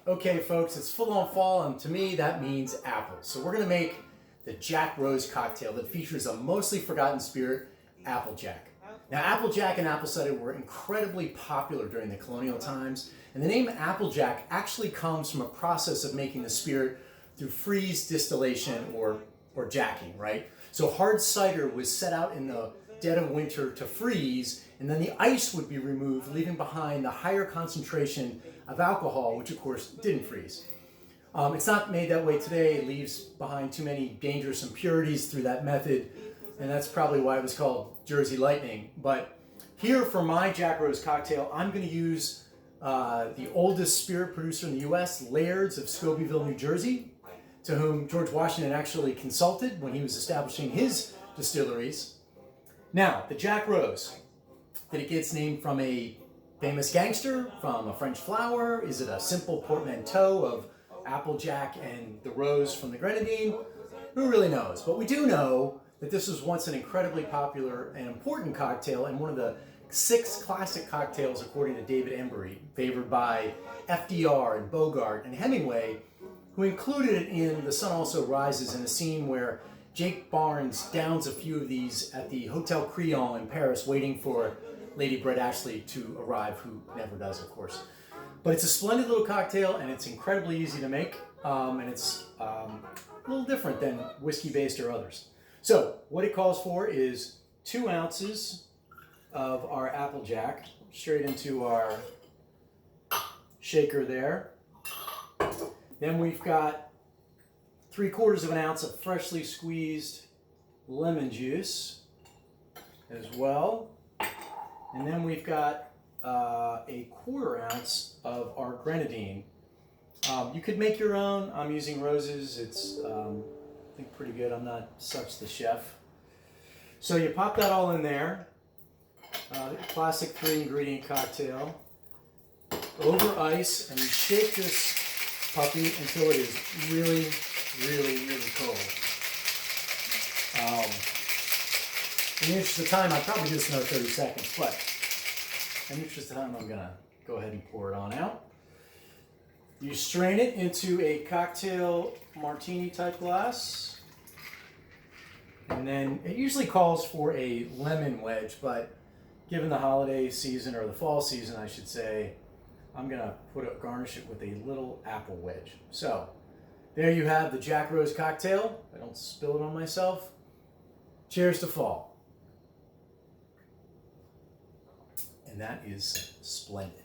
Okay, folks, it's full on fall, and to me that means apples. So we're gonna make the Jack Rose cocktail that features a mostly forgotten spirit, Applejack. Now, Applejack and apple cider were incredibly popular during the colonial times, and the name Applejack actually comes from a process of making the spirit through freeze distillation or jacking, right? So hard cider was set out in the dead of winter to freeze, and then the ice would be removed, leaving behind the higher concentration of alcohol, which of course didn't freeze. It's not made that way today. It leaves behind too many dangerous impurities through that method, and that's probably why it was called Jersey Lightning. But here for my Jack Rose cocktail, I'm going to use the oldest spirit producer in the U.S., Laird's of Scobeyville, New Jersey, to whom George Washington actually consulted when he was establishing his distilleries. Now, the Jack Rose, did it get its name from a famous gangster, from a French flower? Is it a simple portmanteau of Applejack and the rose from the grenadine? Who really knows? But we do know that this was once an incredibly popular and important cocktail, and one of the 6 classic cocktails according to David Embury, favored by FDR and Bogart and Hemingway, who included it in The Sun Also Rises, in a scene where Jake Barnes downs a few of these at the Hotel Crillon in Paris, waiting for Lady Brett Ashley to arrive, who never does, of course. But it's a splendid little cocktail, and it's incredibly easy to make, and it's a little different than whiskey-based or others. So what it calls for is 2 ounces of our Applejack straight into our shaker there. Then we've got 3/4 of an ounce of freshly squeezed lemon juice as well. And then we've got a 1/4 ounce of our grenadine. You could make your own. I'm using Rose's. It's, I think, pretty good. I'm not such the chef. So you pop that all in there. Classic 3-ingredient cocktail. Over ice, and you shake this puppy until it is really, really, really cold. In the interest of time, I'll probably do this another 30 seconds, but in the interest of time, I'm going to go ahead and pour it on out. You strain it into a cocktail martini type glass, and then it usually calls for a lemon wedge, but given the holiday season, or the fall season, I should say, I'm going to garnish it with a little apple wedge. So there you have the Jack Rose cocktail. I don't spill it on myself. Cheers to fall. And that is splendid.